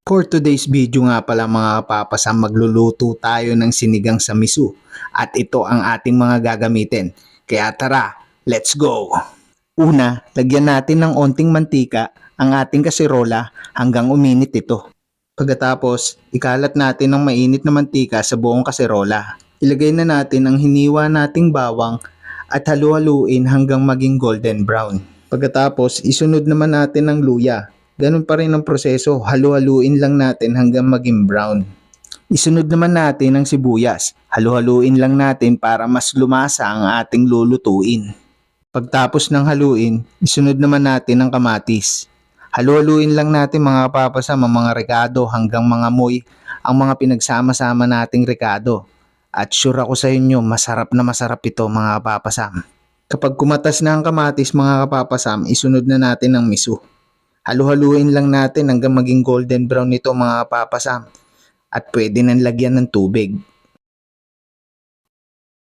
For today's video nga pala mga kapapasam, magluluto tayo ng sinigang sa miso at ito ang ating mga gagamitin. Kaya tara, let's go! Una, lagyan natin ng onting mantika ang ating kaserola hanggang uminit ito. Pagkatapos, ikalat natin ng mainit na mantika sa buong kaserola. Ilagay na natin ang hiniwa nating bawang at halu-haluin hanggang maging golden brown. Pagkatapos, isunod naman natin ang luya. Ganun pa rin ang proseso, halu-haluin lang natin hanggang maging brown. Isunod naman natin ang sibuyas. Halu-haluin lang natin para mas lumasa ang ating lulutuin. Pagtapos ng haluin, isunod naman natin ang kamatis. Halu-haluin lang natin mga kapapasam ang mga rekado hanggang mga moy ang mga pinagsama-sama nating rekado. At sure ako sa inyo, masarap na masarap ito mga kapapasam. Kapag kumatas na ang kamatis mga kapapasam, isunod na natin ang miso. Halu-haluin lang natin hanggang maging golden brown nito mga kapapasam. At pwede nang lagyan ng tubig.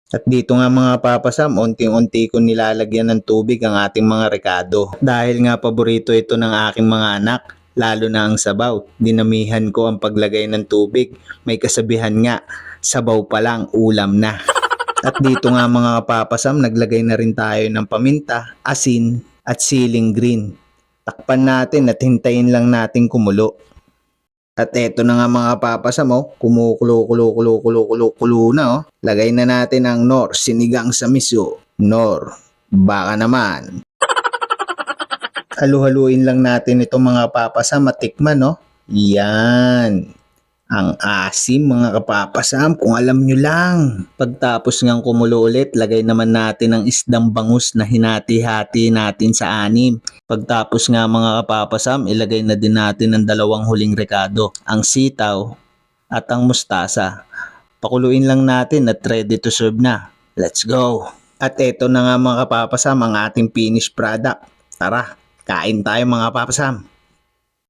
At dito nga mga kapapasam, unti-unti ko nilalagyan ng tubig ang ating mga rekado. Dahil nga paborito ito ng aking mga anak, lalo na ang sabaw. Dinamihan ko ang paglagay ng tubig. May kasabihan nga, sabaw pa lang, ulam na. At dito nga mga kapapasam, naglagay na rin tayo ng paminta, asin at siling green. Takpan natin at hintayin lang natin kumulo. At eto na nga mga kapapasam, kumukulo na. Lagay na natin ang Knorr sinigang sa miso. Knorr, baka naman. Halu-haluin lang natin ito mga kapapasam at tikman, Yan. Ang asim mga kapapasam, kung alam nyo lang. Pagtapos ngang kumulo ulit, lagay naman natin ang isdang bangus na hinati-hati natin sa anim. Pagtapos nga mga kapapasam, ilagay na din natin ang dalawang huling rekado, ang sitaw at ang mustasa. Pakuluin lang natin at ready to serve na. Let's go! At eto na nga mga kapapasam ang ating finished product. Tara, kain tayo mga kapapasam.